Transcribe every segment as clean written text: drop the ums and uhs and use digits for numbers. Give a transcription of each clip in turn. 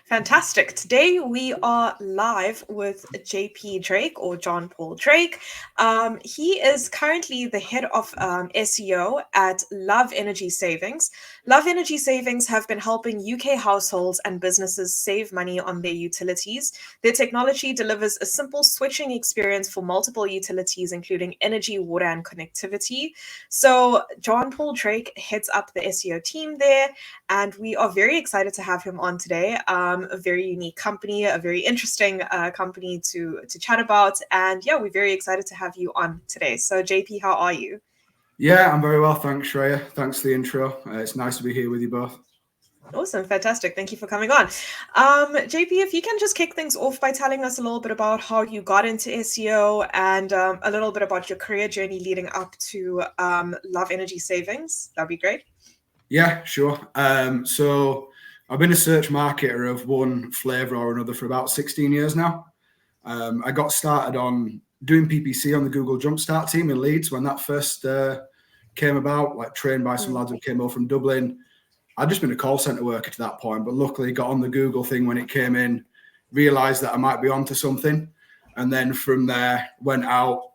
Fantastic. Today we are live with JP Drake or John Paul Drake. He is currently the head of SEO at Love Energy Savings. Love Energy Savings have been helping UK households and businesses save money on their utilities. Their technology delivers a simple switching experience for multiple utilities, including energy, water, and connectivity. So John Paul Drake heads up the SEO team there, and we are very excited to have him on today. A very unique company, a very interesting company to chat about. And yeah, we're very excited to have you on today. So JP, how are you? Yeah, I'm very well. Thanks, Shreya. Thanks for the intro. It's nice to be here with you both. Awesome. Fantastic. Thank you for coming on. JP, if you can just kick things off by telling us a little bit about how you got into SEO and a little bit about your career journey leading up to Love Energy Savings, that'd be great. Yeah, sure. So I've been a search marketer of one flavor or another for about 16 years now. I got started on doing PPC on the Google Jumpstart team in Leeds when that first came about, like trained by some lads who came over from Dublin. I'd just been a call center worker to that point, but luckily got on the Google thing when it came in, realized that I might be onto something. And then from there, went out,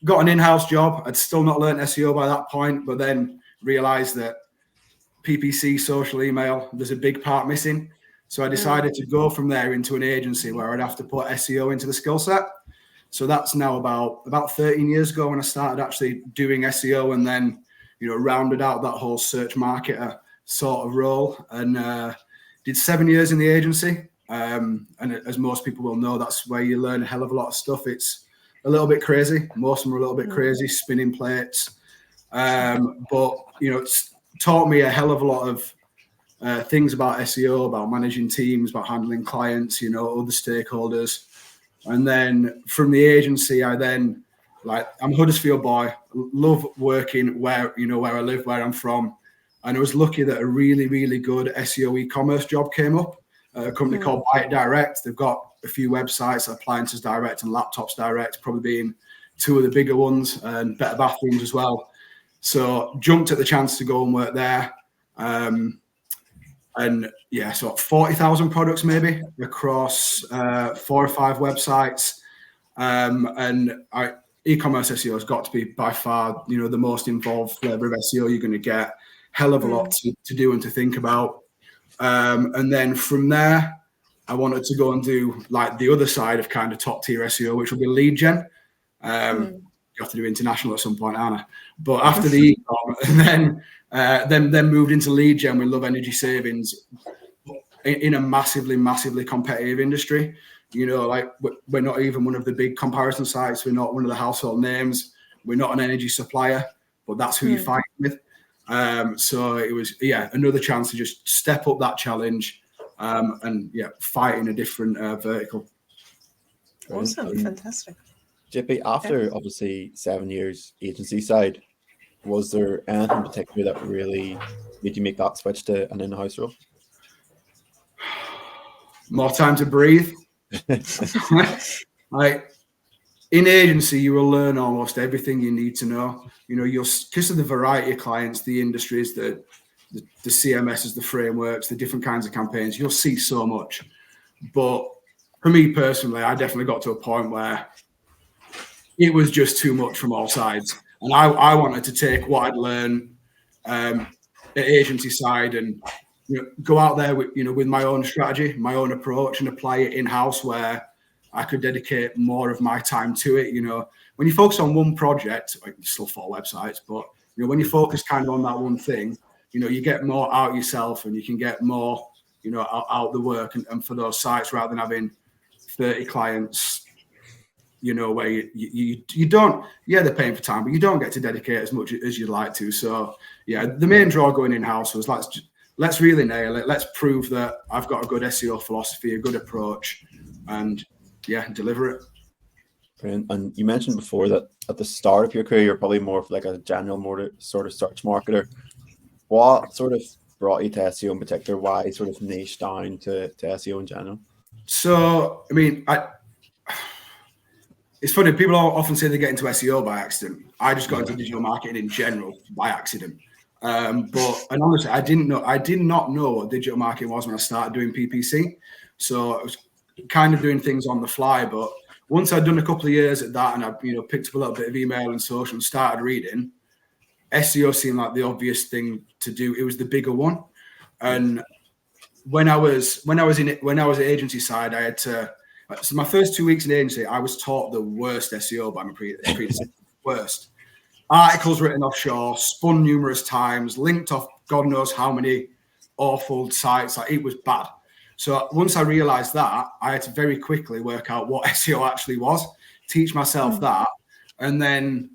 got an in-house job. I'd still not learned SEO by that point, but then realized that PPC, social email, there's a big part missing. So I decided to go from there into an agency where I'd have to put SEO into the skill set. So that's now about 13 years ago when I started actually doing SEO, and then, rounded out that whole search marketer sort of role, and did 7 years in the agency. And as most people will know, that's where you learn a hell of a lot of stuff. It's a little bit crazy. Most of them are a little bit crazy, spinning plates. But, it's taught me a hell of a lot of things about SEO, about managing teams, about handling clients, other stakeholders. And then from the agency, I'm a Huddersfield boy, love working where I live, where I'm from. And I was lucky that a really, really good SEO e-commerce job came up. A company called Buy It Direct. They've got a few websites, Appliances Direct and Laptops Direct, probably being two of the bigger ones, and Better Bathrooms as well. So jumped at the chance to go and work there. So 40,000 products maybe across 4 or 5 websites. E-commerce SEO has got to be by far, the most involved flavor of SEO you're going to get. Hell of a lot to do and to think about. And then from there, I wanted to go and do like the other side of kind of top tier SEO, which will be lead gen. You have to do international at some point, aren't I? But after the e-com, and then moved into lead gen with Love Energy Savings in a massively, massively competitive industry. We're not even one of the big comparison sites. We're not one of the household names. We're not an energy supplier, but that's who you fight with. So it was, another chance to just step up that challenge and fight in a different vertical. Awesome. Fantastic. JP, after obviously 7 years agency side, was there anything in particular that really made you make that switch to an in-house role? More time to breathe. In agency, you will learn almost everything you need to know. Because of the variety of clients, the industries, the CMSs, the frameworks, the different kinds of campaigns, you'll see so much. But for me personally, I definitely got to a point where it was just too much from all sides. And I wanted to take what I'd learned at agency side and go out there with my own strategy, my own approach, and apply it in-house where I could dedicate more of my time to it. When you focus on one project, still 4 websites, but when you focus kind of on that one thing, you get more out yourself and you can get more, out the work and for those sites rather than having 30 clients, where you don't, they're paying for time, but you don't get to dedicate as much as you'd like to. So the main draw going in-house was let's really nail it. Let's prove that I've got a good SEO philosophy, a good approach, and deliver it. Brilliant. And you mentioned before that at the start of your career, you're probably more of like a general, more sort of search marketer. What sort of brought you to SEO in particular? Why sort of niche down to SEO in general? So, it's funny. People often say they get into SEO by accident. I just got into digital marketing in general by accident. And honestly, I did not know what digital marketing was when I started doing PPC. So I was kind of doing things on the fly. But once I'd done a couple of years at that, and I, picked up a little bit of email and social and started reading, SEO seemed like the obvious thing to do. It was the bigger one. And when I was at agency side, I had to. So my first 2 weeks in agency, I was taught the worst SEO by my predecessor. Worst. Articles written offshore, spun numerous times, linked off God knows how many awful sites. Like, it was bad. So once I realized that, I had to very quickly work out what SEO actually was, teach myself that. And then,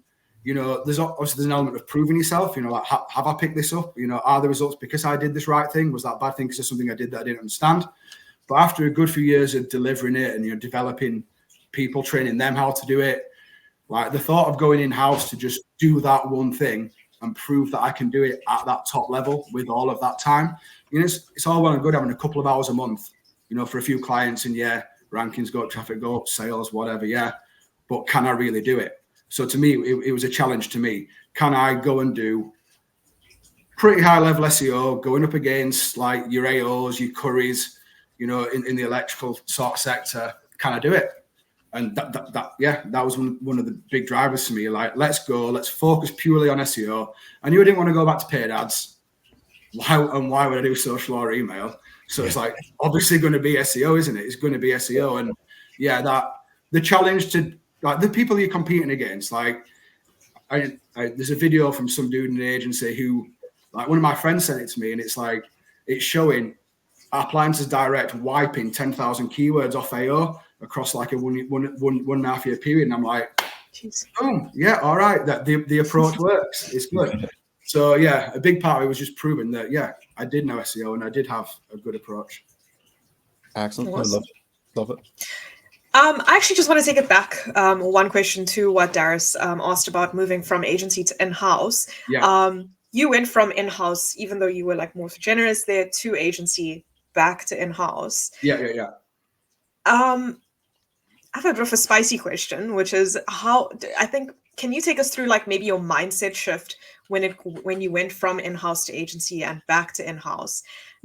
there's obviously an element of proving yourself, like, have I picked this up? Are the results because I did this right thing? Was that bad thing because there's something I did that I didn't understand? But after a good few years of delivering it and, developing people, training them how to do it, like, the thought of going in-house to just do that one thing and prove that I can do it at that top level with all of that time, it's all well and good having a couple of hours a month, for a few clients, and rankings go up, traffic go up, sales, whatever, but can I really do it? So to me, it was a challenge to me. Can I go and do pretty high level SEO, going up against like your AOs, your Currys, in the electrical sort of sector? Can I do it? And that was one of the big drivers for me. Like, let's focus purely on SEO. I knew I didn't want to go back to paid ads. Why would I do social or email? So it's like, obviously going to be SEO, isn't it? It's going to be SEO. And the challenge to, like, the people you're competing against, like, there's a video from some dude in an agency who, like, one of my friends sent it to me, and it's like, it's showing Appliances Direct wiping 10,000 keywords off AO across like a one and a half year period. And I'm like, boom, all right, that the approach works. It's good. So a big part of it was just proving that, I did know SEO and I did have a good approach. Excellent. I love it. I actually just want to take it back one question to what Darius asked about moving from agency to in-house. You went from in-house, even though you were like more generous there, to agency, back to in-house. I have a bit of a spicy question, which is can you take us through like maybe your mindset shift when you went from in-house to agency and back to in-house?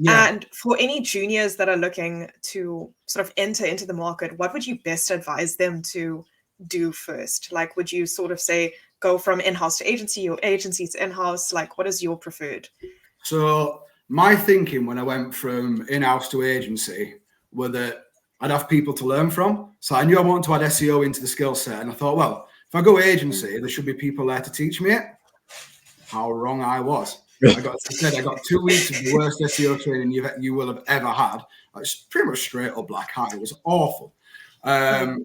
And for any juniors that are looking to sort of enter into the market, what would you best advise them to do first? Like, would you sort of say, go from in-house to agency or agency to in-house? Like, what is your preferred? So my thinking when I went from in-house to agency were that I'd have people to learn from. So I knew I wanted to add SEO into the skill set. And I thought, well, if I go agency, there should be people there to teach me it. How wrong I was. I got 2 weeks of the worst SEO training you will have ever had. It's pretty much straight up black hat. It was awful.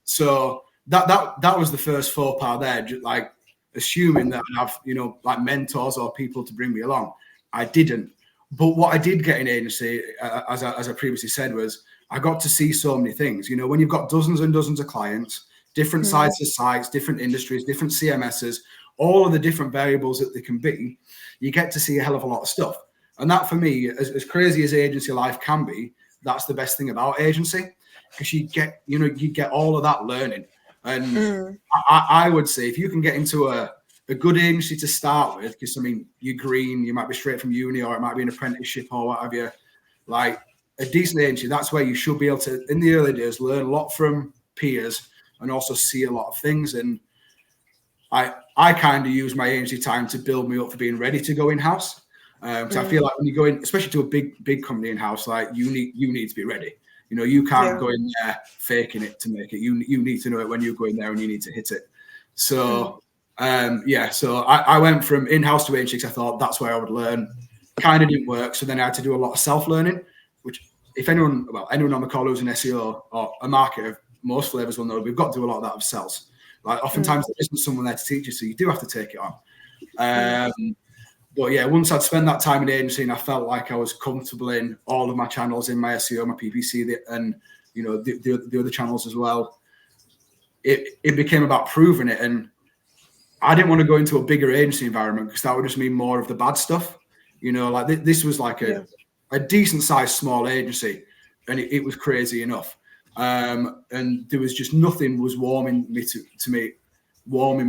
So that was the first faux pas there. Just like assuming that I'd have, like mentors or people to bring me along. I didn't. But what I did get in agency, as I previously said, was I got to see so many things. When you've got dozens and dozens of clients, different sizes of sites, different industries, different CMSs, all of the different variables that they can be, you get to see a hell of a lot of stuff. And that, for me, as crazy as agency life can be, that's the best thing about agency, because you get all of that learning. And I would say if you can get into a good agency to start with, because, I mean, you're green, you might be straight from uni, or it might be an apprenticeship or what have you, like a decent agency, that's where you should be able to, in the early days, learn a lot from peers and also see a lot of things. And I kind of use my agency time to build me up for being ready to go in-house. So I feel like when you go in, especially to a big company in-house, like you need to be ready. You can't go in there faking it to make it. You need to know it when you go in there and you need to hit it. So so I went from in-house to agency because I thought that's where I would learn. Kind of didn't work. So then I had to do a lot of self-learning, which if anyone on the call who's an SEO or a marketer, most flavors will know we've got to do a lot of that ourselves. Like oftentimes there isn't someone there to teach you, so you do have to take it on. But once I'd spent that time in agency and I felt like I was comfortable in all of my channels, in my SEO, my PPC, and the other channels as well, it became about proving it. And I didn't want to go into a bigger agency environment because that would just mean more of the bad stuff. Like this was like a decent sized small agency, and it was crazy enough. And there was just nothing was warming me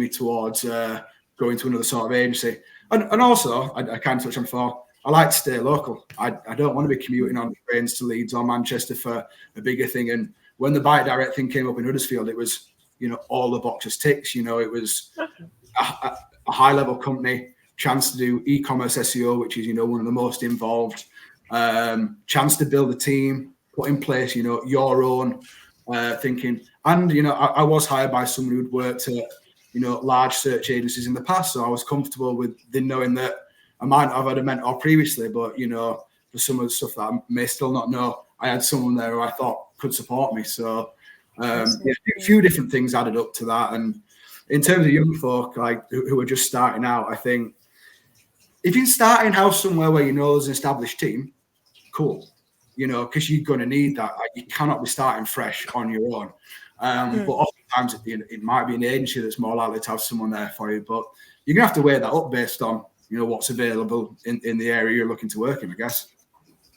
towards going to another sort of agency. And also, I kind of touched on before, I like to stay local. I don't want to be commuting on trains to Leeds or Manchester for a bigger thing. And when the Bike Direct thing came up in Huddersfield, it was, all the boxes ticks. It was a high-level company, chance to do e-commerce SEO, which is, one of the most involved, chance to build a team, put in place, your own thinking. And, I was hired by someone who'd worked at, large search agencies in the past. So I was comfortable with knowing that I might not have had a mentor previously, but, for some of the stuff that I may still not know, I had someone there who I thought could support me. So a few different things added up to that. And in terms of young folk, like who are just starting out, I think if you start in-house somewhere where there's an established team, cool, because you're going to need that. Like, you cannot be starting fresh on your own. But oftentimes it might be an agency that's more likely to have someone there for you. But you're going to have to weigh that up based on, what's available in the area you're looking to work in, I guess.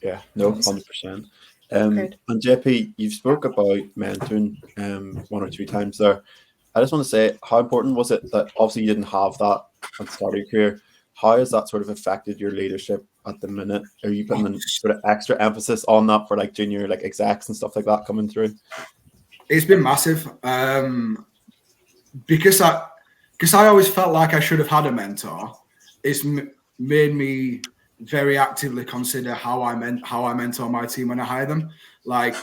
Yeah, no, 100%. And JP, you've spoke about mentoring 1 or 2 times there. I just want to say, how important was it that obviously you didn't have that at the start of your career? How has that sort of affected your leadership at the minute? Are you putting an sort of extra emphasis on that for like junior like execs and stuff like that coming through? It's been massive because I always felt like I should have had a mentor. It's made me very actively consider how I mentor my team when I hire them. Like,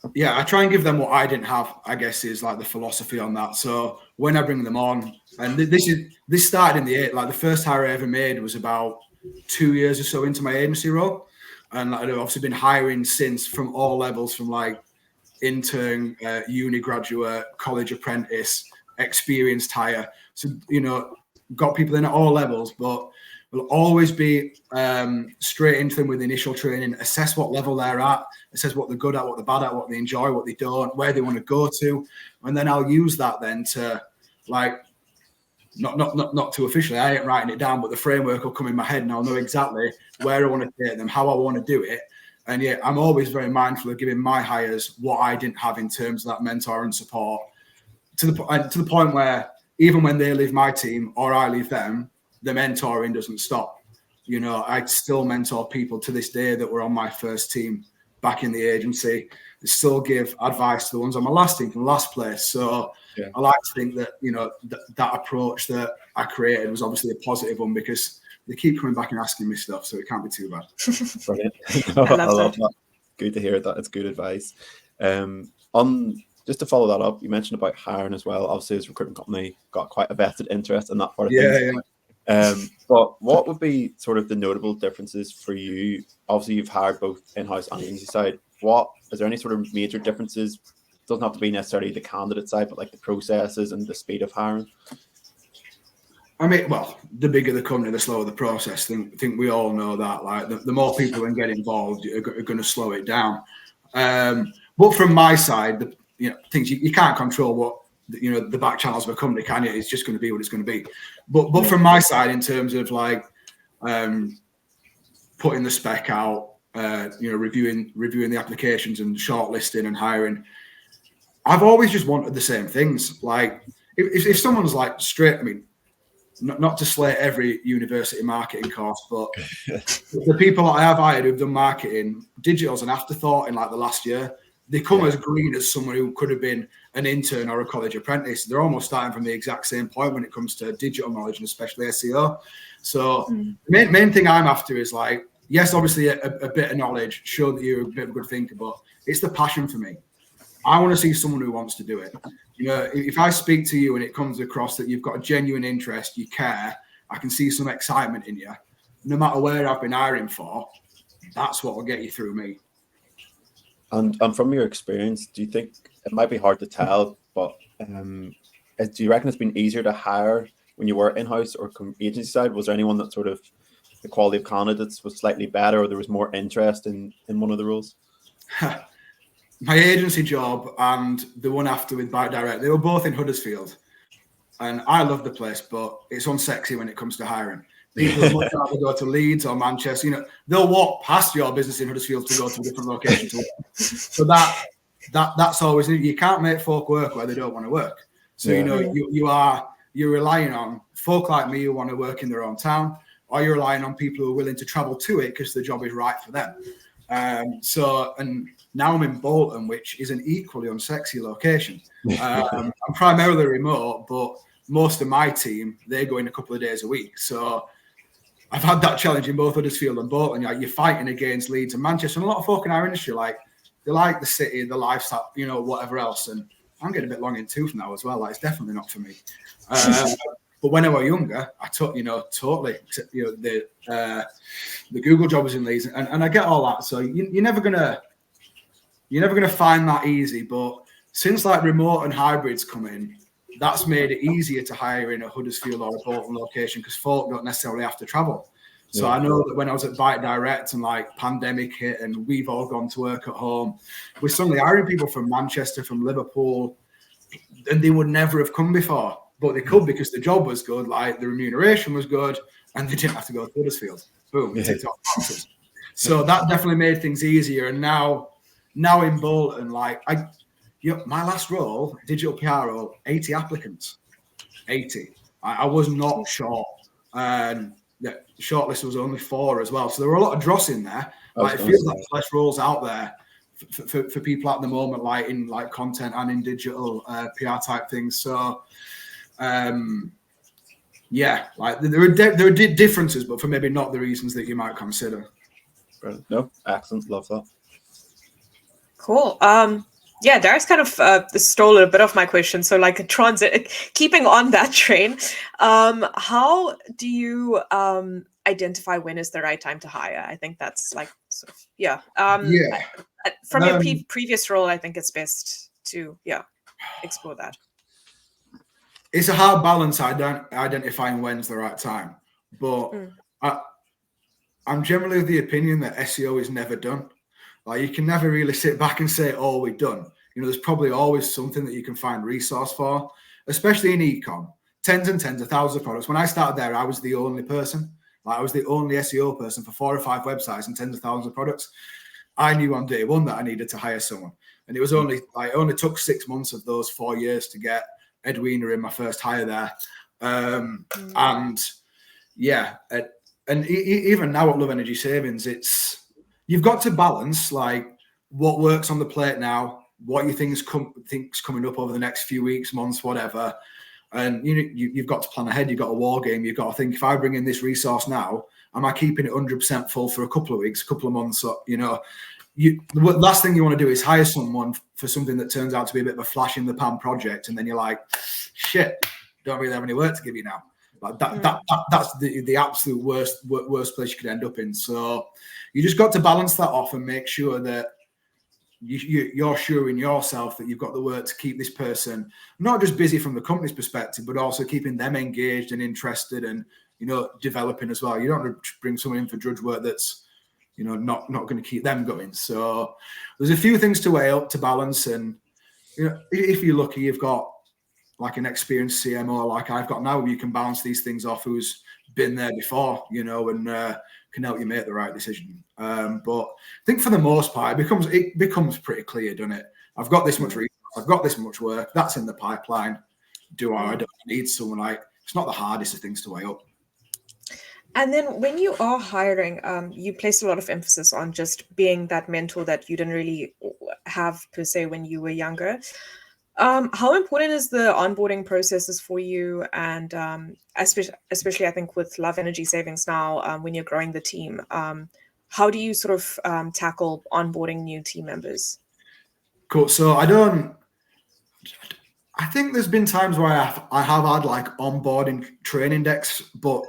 I try and give them what I didn't have, I guess, is like the philosophy on that. So when I bring them on, and this started in the first hire I ever made was about 2 years or so into my agency role. And I've obviously been hiring since from all levels, from like intern, uni graduate, college apprentice, experienced hire. So, got people in at all levels, but we'll always be straight into them with initial training, assess what level they're at, assess what they're good at, what they're bad at, what they enjoy, what they don't, where they want to go to. And then I'll use that then to like, not too officially, I ain't writing it down, but the framework will come in my head and I'll know exactly where I want to take them, how I want to do it. And I'm always very mindful of giving my hires what I didn't have in terms of that mentor and support to the point where even when they leave my team or I leave them, the mentoring doesn't stop. I still mentor people to this day that were on my first team back in the agency. I still give advice to the ones on my last team from last place. So I like to think that, that approach that I created was obviously a positive one because they keep coming back and asking me stuff, so it can't be too bad. Brilliant. I love that. Good to hear that. It's good advice. Just to follow that up, you mentioned about hiring as well. Obviously, as a recruitment company, got quite a vested interest in that part of things. But what would be sort of the notable differences for you? Obviously, you've hired both in-house and agency side. Is there any sort of major differences? It doesn't have to be necessarily the candidate side, but like the processes and the speed of hiring. I mean, well, the bigger the company, the slower the process. I think we all know that. Like, the more people can get involved are going to slow it down. But from my side, things you can't control what the back channels of a company, can you? It's just going to be what it's going to be. But from my side, in terms of like putting the spec out, reviewing the applications and shortlisting and hiring, I've always just wanted the same things. Like if someone's like straight, I mean, not to slate every university marketing course, but the people that I have hired who've done marketing, digital's an afterthought in like the last year. They come as green as someone who could have been an intern or a college apprentice. They're almost starting from the exact same point when it comes to digital knowledge and especially SEO. So the main thing I'm after is like, yes, obviously a bit of knowledge, show that you're a bit of a good thinker, but it's the passion for me. I want to see someone who wants to do it. If I speak to you and it comes across that you've got a genuine interest, you care, I can see some excitement in you. No matter where I've been hiring for, that's what will get you through me. And from your experience, do you think it might be hard to tell, but do you reckon it's been easier to hire when you were in-house or agency side? Was there anyone that sort of the quality of candidates was slightly better, or there was more interest in one of the roles? My agency job and the one after with Bike Direct, they were both in Huddersfield. And I love the place, but it's unsexy when it comes to hiring. People would much rather go to Leeds or Manchester. They'll walk past your business in Huddersfield to go to a different location. So that's always, you can't make folk work where they don't want to work. So, you're you're relying on folk like me who want to work in their own town, or you're relying on people who are willing to travel to it because the job is right for them. And now I'm in Bolton, which is an equally unsexy location. I'm primarily remote, but most of my team, they go in a couple of days a week. So I've had that challenge in both Huddersfield and Bolton. You're fighting against Leeds and Manchester. And a lot of folk in our industry, they like the city, the lifestyle, whatever else. And I'm getting a bit long in tooth now as well. It's definitely not for me. But when I was younger, I took, totally, the Google job was in Leeds, and I get all that. So you're never gonna find that easy. But since remote and hybrids come in, that's made it easier to hire in a Huddersfield or a Bolton location because folk don't necessarily have to travel. So I know that when I was at Bite Direct and pandemic hit and we've all gone to work at home, we're suddenly hiring people from Manchester, from Liverpool, and they would never have come before. But they could because the job was good, the remuneration was good, and they didn't have to go to Huddersfield. Boom, ticked off boxes. So that definitely made things easier. And now in Bolton, my last role, digital PR role, 80 applicants. 80. I was not sure. And the shortlist was only 4 as well. So there were a lot of dross in there. It feels like there's less roles out there for people at the moment, in content and in digital PR type things. So there are differences, but for maybe not the reasons that you might consider. No, excellent, love that. Cool. Derek's kind of stole a bit of my question. So keeping on that train, how do you identify when is the right time to hire? I think that's from your previous role, I think it's best to explore that. It's a hard balance identifying when's the right time, but I'm generally of the opinion that SEO is never done. You can never really sit back and say, oh, we're done. There's probably always something that you can find resource for, especially in e-com. Tens and tens of thousands of products. When I started there, I was the only person. I was the only SEO person for 4 or 5 websites and tens of thousands of products. I knew on day one that I needed to hire someone. And it was only took 6 months of those 4 years to get Edwina in my first hire there. And even now at Love Energy Savings, you've got to balance what works on the plate now, what you think's coming up over the next few weeks, months, whatever. And you've got to plan ahead. You've got a war game. You've got to think, if I bring in this resource now, am I keeping it 100% full for a couple of weeks, a couple of months? The last thing you want to do is hire someone for something that turns out to be a bit of a flash in the pan project, and then you're like, shit, don't really have any work to give you now. That's the absolute worst place you could end up in. So you just got to balance that off and make sure that you're sure in yourself that you've got the work to keep this person not just busy from the company's perspective, but also keeping them engaged and interested and developing as well. You don't want to bring someone in for drudge work that's not going to keep them going. So there's a few things to weigh up, to balance, and if you're lucky, you've got an experienced CMO like I've got now, you can bounce these things off, who's been there before, and can help you make the right decision. But I think for the most part, it becomes pretty clear, doesn't it? I've got this much resource, I've got this much work, that's in the pipeline. I don't need someone. It's not the hardest of things to weigh up. And then when you are hiring, you place a lot of emphasis on just being that mentor that you didn't really have per se when you were younger. How important is the onboarding processes for you? And especially I think with Love Energy Savings now, when you're growing the team, how do you sort of tackle onboarding new team members? Cool. So I think there's been times where I have had onboarding training decks, but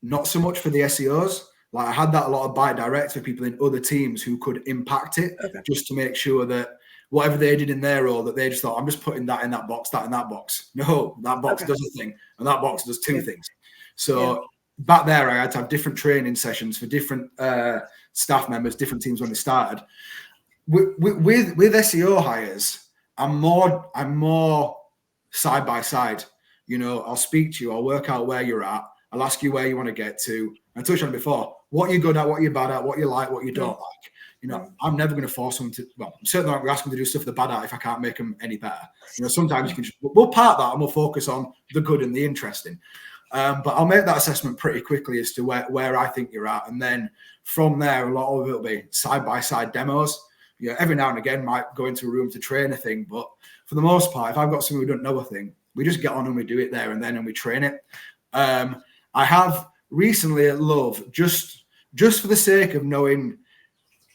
not so much for the SEOs. I had that a lot of Bite Direct for people in other teams who could impact it, just to make sure that whatever they did in their role, that they just thought, I'm just putting that in that box, that in that box. No, that box does a thing, and that box does 2 things. So back there, I had to have different training sessions for different staff members, different teams when they started. With SEO hires, I'm more side by side. I'll speak to you, I'll work out where you're at, I'll ask you where you want to get to. I touched on it before, what you're good at, what you're bad at, what you like, what you don't like. You know, I'm never going to force them to, well, I'm certainly not going to ask them to do stuff they're bad at if I can't make them any better. You know, sometimes you can just, we'll part that and we'll focus on the good and the interesting. But I'll make that assessment pretty quickly as to where I think you're at. And then from there, a lot of it will be side-by-side demos. You know, every now and again might go into a room to train a thing. But for the most part, if I've got someone who don't know a thing, we just get on and we do it there and then and we train it. I have recently at Love, just for the sake of knowing,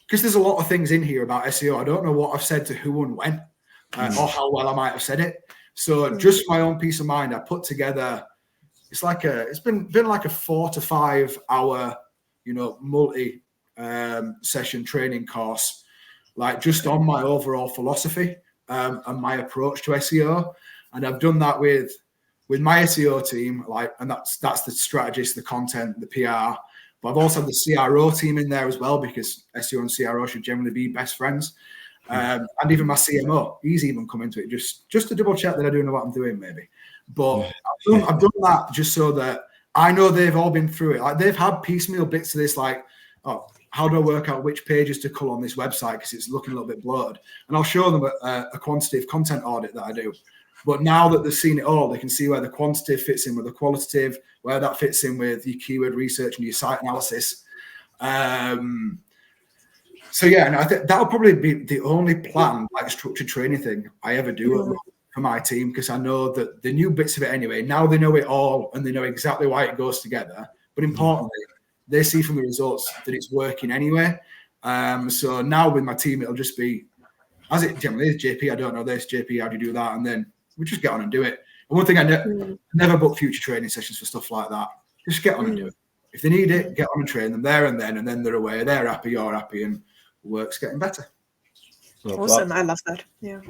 because there's a lot of things in here about SEO. I don't know what I've said to who and when, or how well I might have said it. So just my own peace of mind, I put together, it's been like a 4 to 5 hour, you know, multi session training course, like just on my overall philosophy and my approach to SEO. And I've done that with my SEO team, like, and that's the strategist, the content, the PR. But I've also had the CRO team in there as well, because SEO and CRO should generally be best friends. And even my CMO, he's even come into it just to double check that I do know what I'm doing, maybe. But I've done that just so that I know they've all been through it. Like, they've had piecemeal bits of this, like, oh, how do I work out which pages to cull on this website because it's looking a little bit bloated? And I'll show them a quantitative content audit that I do. But now that they've seen it all, they can see where the quantitative fits in with the qualitative, where that fits in with your keyword research and your site analysis. So yeah, and I think that'll probably be the only planned, like, structured training thing I ever do for my team, because I know that the new bits of it anyway, now they know it all and they know exactly why it goes together. But importantly, they see from the results that it's working anyway. So now with my team, it'll just be, as it generally is, JP, I don't know this, JP, how do you do that? And then we just get on and do it. And one thing I never book future training sessions for stuff like that. Just get on and do it. If they need it, get on and train them there and then they're away. They're happy, you're happy, and work's getting better. Awesome. I love that. Yeah.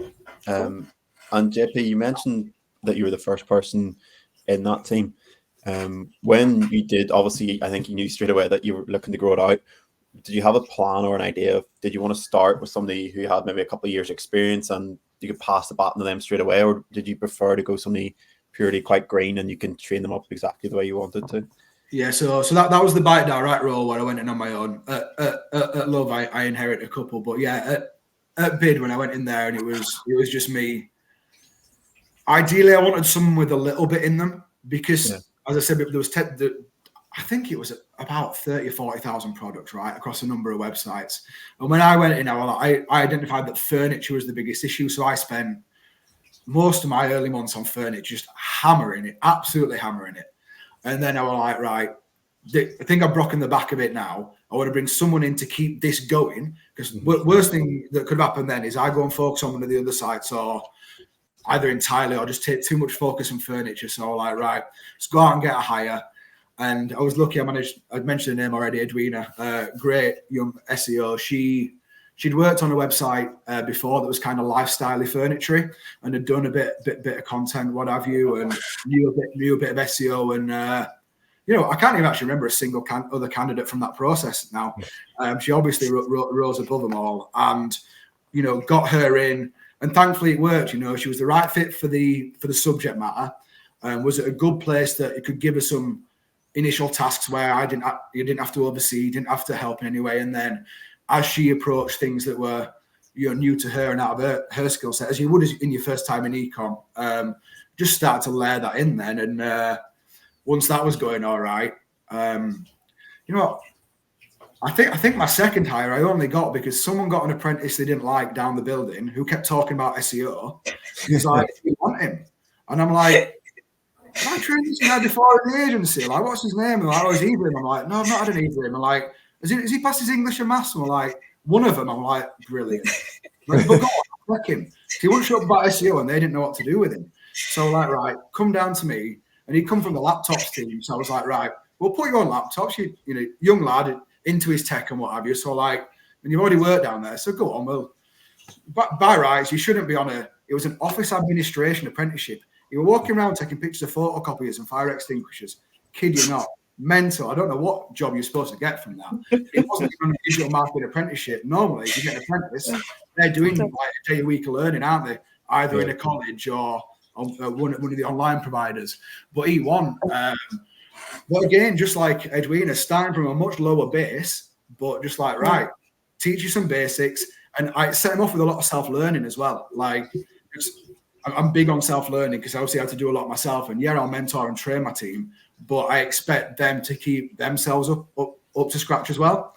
And JP, you mentioned that you were the first person in that team. When you did, obviously, I think you knew straight away that you were looking to grow it out. Did you have a plan or an idea of, did you want to start with somebody who had maybe a couple of years experience and you could pass the baton to them straight away, or did you prefer to go somebody purely quite green and you can train them up exactly the way you wanted to? Yeah, so that was the bite direct role where I went in on my own. At Love, I inherited a couple, but yeah, at Bid, when I went in there and it was just me. Ideally, I wanted someone with a little bit in them because, as I said, there was I think it was about 30 or 40,000 products, right, across a number of websites. And when I went in, I identified that furniture was the biggest issue. So I spent most of my early months on furniture, just hammering it, absolutely hammering it. And then I was like, right, I think I've broken the back of it now. I want to bring someone in to keep this going, because worst thing that could happen then is I go and focus on one of the other sites, or either entirely or just take too much focus on furniture. So I was like, right, let's go out and get a hire. And I was lucky. I'd mentioned the name already, Edwina, great young SEO. She'd worked on a website before that was kind of lifestyle-y furniture, and had done a bit of content, what have you, and knew a bit of SEO. And I can't even actually remember a single other candidate from that process now. She obviously rose above them all, and got her in. And thankfully, it worked. She was the right fit for the subject matter. Was at a good place that it could give her some initial tasks where you didn't have to oversee, didn't have to help in any way. And then as she approached things that were new to her and out of her skill set, as you would in your first time in ecom, just started to layer that in then. And once that was going all right, I think my second hire I only got because someone got an apprentice they didn't like down the building who kept talking about SEO. He's like, "You want him?" And I'm like, "I trained this guy before in the agency. Like, what's his name?" And like, "Oh, is Ibrahim?" I'm like, "No, I've not had an Ibrahim." I'm like, "Is he passed his English and maths?" And I'm like, "One of them." I'm like, "Brilliant." Like, but go on, check him. He wouldn't show up about SEO and they didn't know what to do with him. So like, right, come down to me. And he'd come from the laptops team. So I was like, right, we'll put you on laptops. You young lad into his tech and what have you. So like, and you've already worked down there. So go on, well, by rights, you shouldn't be on it was an office administration apprenticeship. You were walking around taking pictures of photocopiers and fire extinguishers. Kid you not. Mental. I don't know what job you're supposed to get from that. It wasn't even a digital marketing apprenticeship. Normally, if you get an apprentice, they're doing like a day a week of learning, aren't they? Either in a college or on one of the online providers. But he won. But again, just like Edwina, starting from a much lower base, but just like, right, teach you some basics, and I set them off with a lot of self-learning as well. Like, I'm big on self-learning because I obviously had to do a lot myself. And yeah, I'll mentor and train my team, but I expect them to keep themselves up to scratch as well.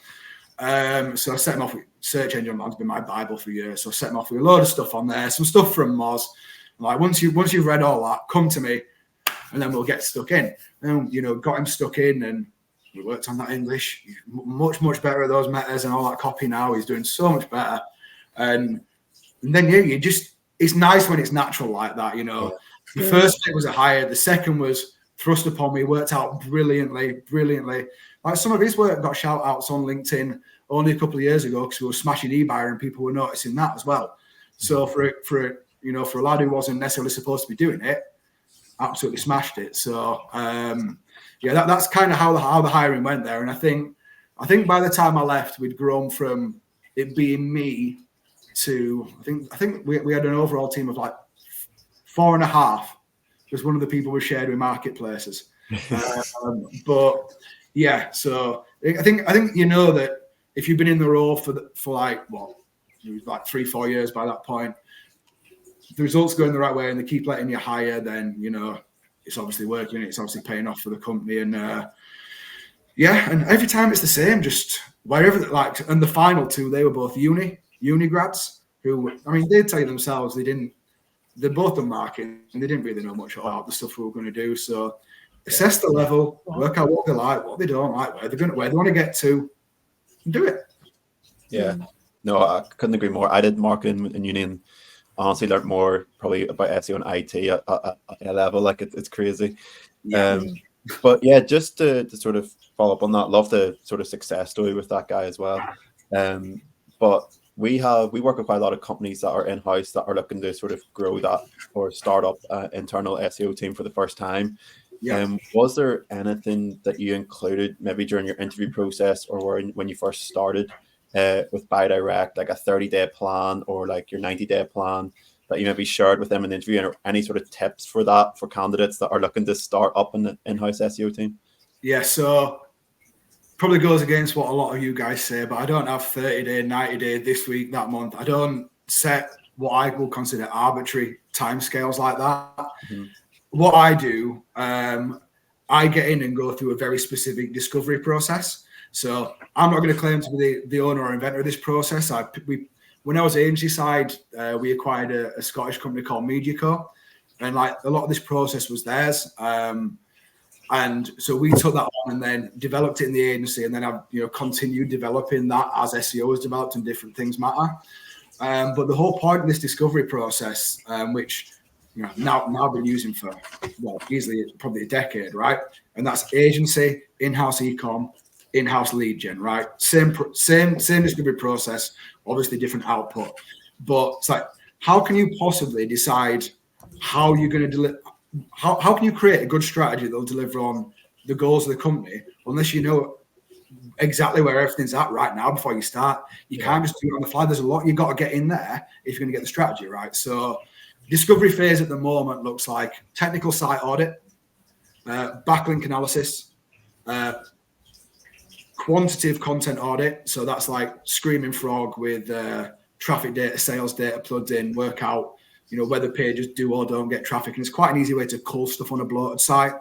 So I set them off with search engine. That's been my Bible for years. So I set them off with a load of stuff on there, some stuff from Moz. Like once you've read all that, come to me, and then we'll get stuck in. And got him stuck in, and we worked on that English. He's much better at those metas and all that copy now. He's doing so much better. And then you just, it's nice when it's natural like that. The first bit was a hire. The second was thrust upon me. Worked out brilliantly. Like some of his work got shout outs on LinkedIn only a couple of years ago because we were smashing eBuyer and people were noticing that as well. So for a lad who wasn't necessarily supposed to be doing it, absolutely smashed it. So that's kind of how the hiring went there. And I think by the time I left, we'd grown from it being me to I think we had an overall team of like 4.5. Was one of the people we shared with marketplaces. But yeah, so I think that if you've been in the role for like 3-4 years by that point, the results going the right way and they keep letting you hire, then it's obviously working. It's obviously paying off for the company, and and every time it's the same. Just wherever and the final two, they were both uni grads who, I mean, they'd tell you themselves they're both done marketing and they didn't really know much about the stuff we were going to do. So assess the level, work out what they like, what they don't like, where they want to get to, and do it. Yeah, no, I couldn't agree more. I did marketing in uni and honestly learned more probably about SEO and IT at a level like it's crazy. Yeah. But yeah, just to sort of follow up on that, love the sort of success story with that guy as well. But we work with quite a lot of companies that are in-house that are looking to sort of grow that or start up internal SEO team for the first time. Yeah. Was there anything that you included maybe during your interview process or when you first started with BuyDirect, like a 30-day plan or like your 90-day plan that you maybe shared with them in the interview, or any sort of tips for that for candidates that are looking to start up an in-house SEO team? Yeah, so probably goes against what a lot of you guys say, but I don't have 30-day, 90-day, this week, that month. I don't set what I will consider arbitrary timescales like that. Mm-hmm. What I do, I get in and go through a very specific discovery process. So I'm not going to claim to be the owner or inventor of this process. When I was agency side, we acquired a Scottish company called MediaCo, and like a lot of this process was theirs. And so we took that on and then developed it in the agency, and then I've continued developing that as SEO has developed and different things matter. But the whole point of this discovery process, which now I've been using for easily probably a decade, right? And that's agency, in-house e-com, in-house lead gen, right? Same discovery process, obviously different output. But it's like, how can you possibly decide how you're going to deliver? How can you create a good strategy that will deliver on the goals of the company unless you know exactly where everything's at right now before you start? You can't just do it on the fly. There's a lot you've got to get in there if you're going to get the strategy right. So discovery phase at the moment looks like technical site audit, backlink analysis, quantitative content audit. So that's like Screaming Frog with traffic data, sales data plugged in, work out whether pages do or don't get traffic. And it's quite an easy way to cull stuff on a bloated site.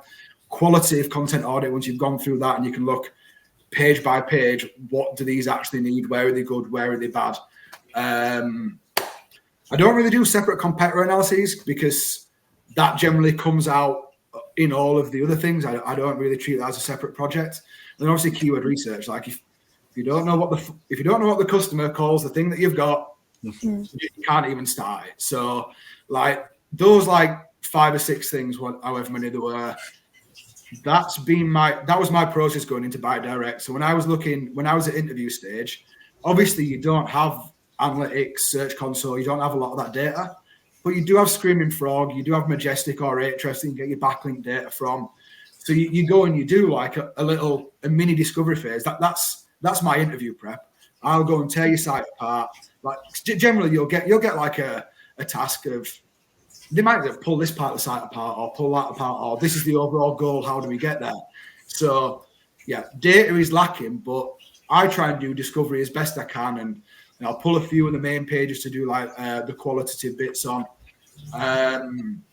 Qualitative content audit, once you've gone through that and you can look page by page, what do these actually need? Where are they good? Where are they bad? I don't really do separate competitor analyses because that generally comes out in all of the other things. I don't really treat that as a separate project. And then obviously keyword research. Like if you don't know what the customer calls the thing that you've got, you can't even start it. So like those 5 or 6 things, however many there were, that was my process going into BuyDirect. So when I was at interview stage, obviously you don't have analytics, search console, you don't have a lot of that data, but you do have Screaming Frog, you do have Majestic or Ahrefs, you can get your backlink data from. So you go and you do like a mini discovery phase. That's my interview prep. I'll go and tear your site apart. Like generally, you'll get like a task of, they might pull this part of the site apart or pull that apart, or this is the overall goal. How do we get there? So yeah, data is lacking, but I try and do discovery as best I can, and I'll pull a few of the main pages to do like the qualitative bits on. And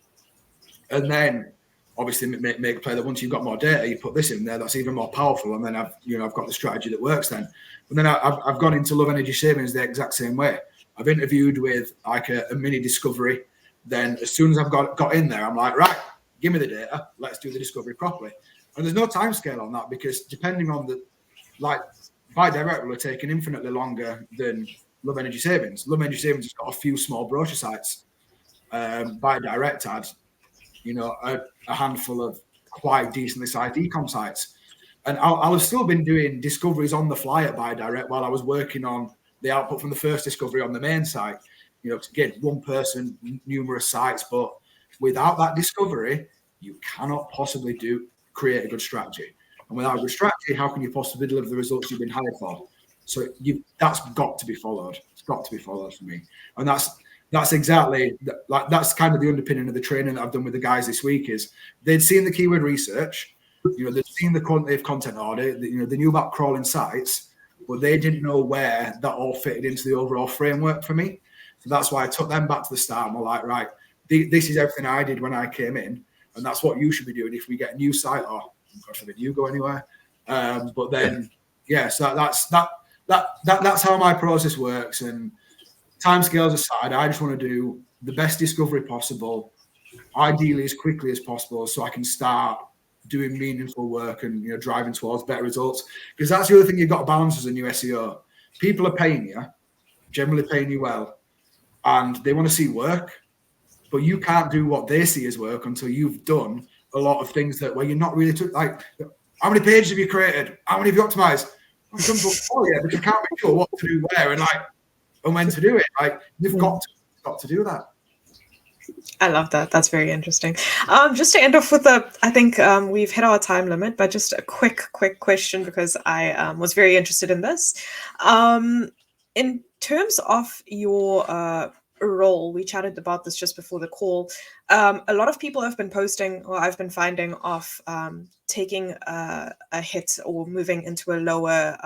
then obviously make play that once you've got more data, you put this in there, that's even more powerful. And then I've got the strategy that works then. But then I've gone into Love Energy Savings the exact same way. I've interviewed with like a mini discovery. Then as soon as I've got in there, I'm like, right, give me the data. Let's do the discovery properly. And there's no time scale on that, because depending on Buy Direct will have taken infinitely longer than Love Energy Savings. Love Energy Savings has got a few small brochure sites. Buy Direct had, a handful of quite decently sized e-com sites. And I'll have still been doing discoveries on the fly at Buy Direct while I was working on the output from the first discovery on the main site. To get one person, numerous sites. But without that discovery, you cannot possibly create a good strategy. And without a good strategy, how can you possibly deliver the results you've been hired for? So that's got to be followed. It's got to be followed for me. And that's exactly that's kind of the underpinning of the training that I've done with the guys this week. Is they'd seen the keyword research, they'd seen the quantitative content audit, they knew about crawling sites, but they didn't know where that all fitted into the overall framework for me. So that's why I took them back to the start and we're like, right, this is everything I did when I came in, and that's what you should be doing if we get a new site, or God forbid you go anywhere. But then, so that's how my process works. And timescales aside, I just want to do the best discovery possible, ideally as quickly as possible, so I can start doing meaningful work and driving towards better results. Because that's the other thing you've got to balance as a new SEO. People are paying you, generally paying you well, and they want to see work, but you can't do what they see as work until you've done a lot of things where you're not really like, how many pages have you created? How many have you optimized? I've done before, but you can't make sure what to do where and when to do it. Like, you've got to do that. I love that. That's very interesting. Just to end off with I think we've hit our time limit, but just a quick question, because I was very interested in this. In terms of your role, we chatted about this just before the call. A lot of people have been posting, or I've been finding, of taking a hit or moving into a lower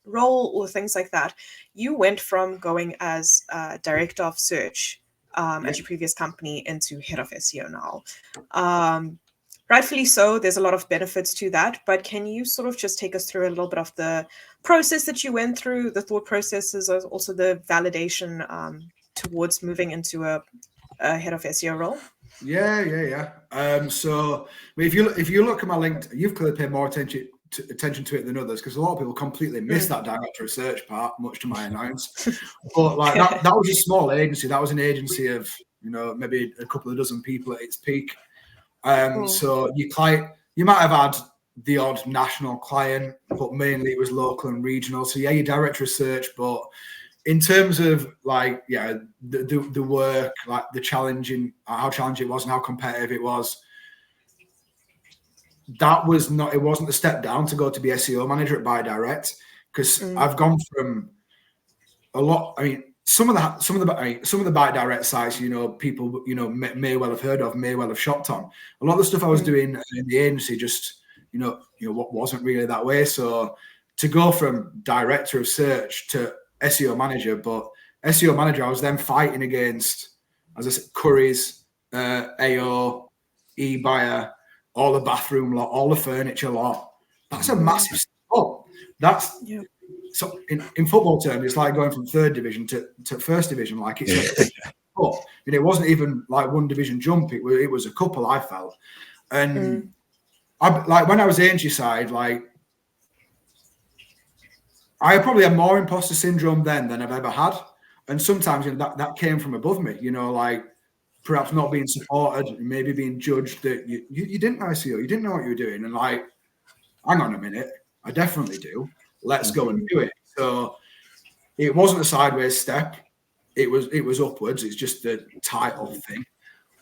role or things like that. You went from going as director of search at your previous company into head of SEO now. Rightfully so, there's a lot of benefits to that, but can you sort of just take us through a little bit of the process that you went through, the thought processes, also the validation towards moving into a head of SEO role? Yeah. So if you look at my LinkedIn, you've clearly paid more attention to it than others, because a lot of people completely miss that director of search part, much to my annoyance. But that was a small agency. That was an agency of maybe a couple of dozen people at its peak. So you might have had the odd national client, but mainly it was local and regional. So your director of search, but in terms of the work, the challenging, how challenging it was and how competitive it was, it wasn't a step down to go to be SEO manager at Buy Direct, because I've gone from a lot. I mean, some of the Buy Direct sites, people may well have heard of, may well have shopped on. A lot of the stuff I was doing in the agency just what wasn't really that way. So to go from director of search to SEO manager, but SEO manager, I was then fighting against, as I said, Currys, AO, eBuyer, all the bathroom lot, all the furniture lot. That's a massive step up. So in football terms, it's like going from third division to first division. Like it's but it wasn't even like one division jump. It was a couple, I felt. And I when I was agency side, I probably had more imposter syndrome then than I've ever had. And sometimes that came from above me, perhaps not being supported, maybe being judged that you didn't know SEO, you didn't know what you were doing. And hang on a minute, I definitely do. Let's go and do it. So it wasn't a sideways step. It was upwards. It's just the title thing.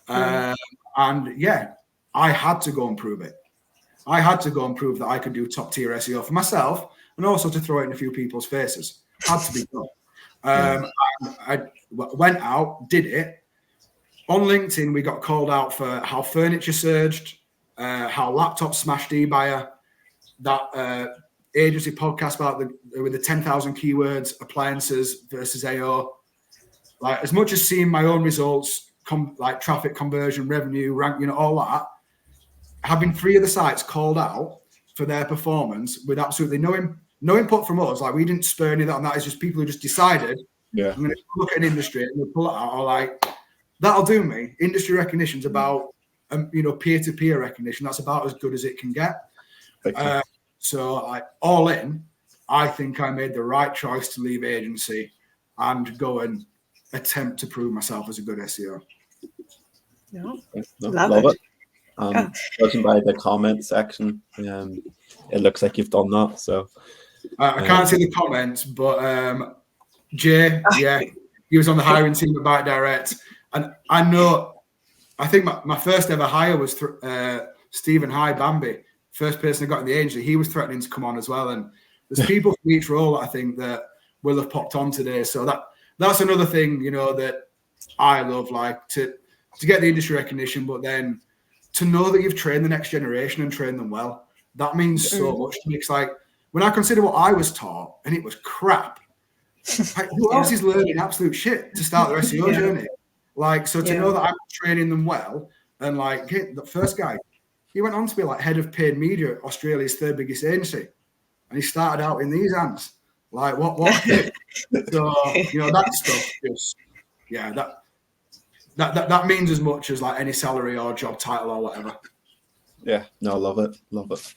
And I had to go and prove it. I had to go and prove that I could do top tier SEO for myself, and also to throw it in a few people's faces. Had to be done. I went out, did it. On LinkedIn, we got called out for how furniture surged, how laptops smashed eBuyer. That agency podcast about with the 10,000 keywords, appliances versus AO. Like, as much as seeing my own results, like traffic conversion, revenue, rank, all that, having 3 of the sites called out for their performance with absolutely no input from us. Like, we didn't spur any of that on that. It's just people who just decided, I'm going to look at an industry and they pull it out. Or like, that'll do me. Industry recognition's about, peer-to-peer recognition. That's about as good as it can get. So all in, I think I made the right choice to leave agency and go and attempt to prove myself as a good SEO. Love it. Judging by the comment section, it looks like you've done that. So I can't see the comments, but Jay, he was on the hiring team at Bite Direct, and I think my first ever hire was Stephen Bambi, first person I got in the agency. He was threatening to come on as well, and there's people for each role I think that will have popped on today. So that's another thing, that I love, like to get the industry recognition, but then to know that you've trained the next generation and trained them well. That means so much to me. It's like, when I consider what I was taught and it was crap, like, who else is learning absolute shit to start their SEO journey? Like, so to know that I'm training them well, and like the first guy, he went on to be like head of paid media, Australia's 3rd biggest agency, and he started out in these hands. Like, what a kid. So that stuff just that means as much as like any salary or job title or whatever. Love it.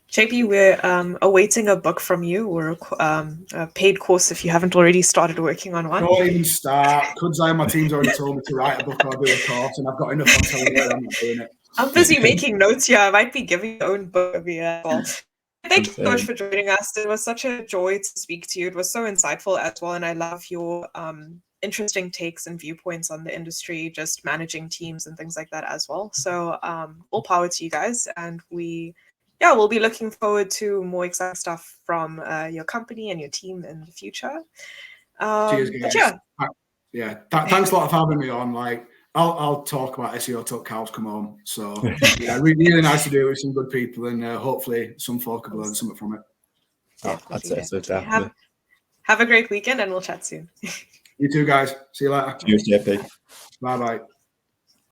JP, we're awaiting a book from you, or a paid course if you haven't already started working on one. Don't even start. Kudzai, my team's already told me to write a book or do a course, and I've got enough on telling you I'm not doing it. I'm busy making notes here. I might be giving your own book of as well. Thank you so much for joining us. It was such a joy to speak to you. It was so insightful as well, and I love your interesting takes and viewpoints on the industry, just managing teams and things like that as well. So all power to you guys, and we'll be looking forward to more exciting stuff from your company and your team in the future. Cheers, guys. Thanks a lot for having me on. Like, I'll talk about SEO till cows come home. So really nice to do it with some good people, and hopefully some folk have learned something from it. That's it. So definitely. Have a great weekend, and we'll chat soon. You too, guys. See you later. Cheers, JP. Bye-bye.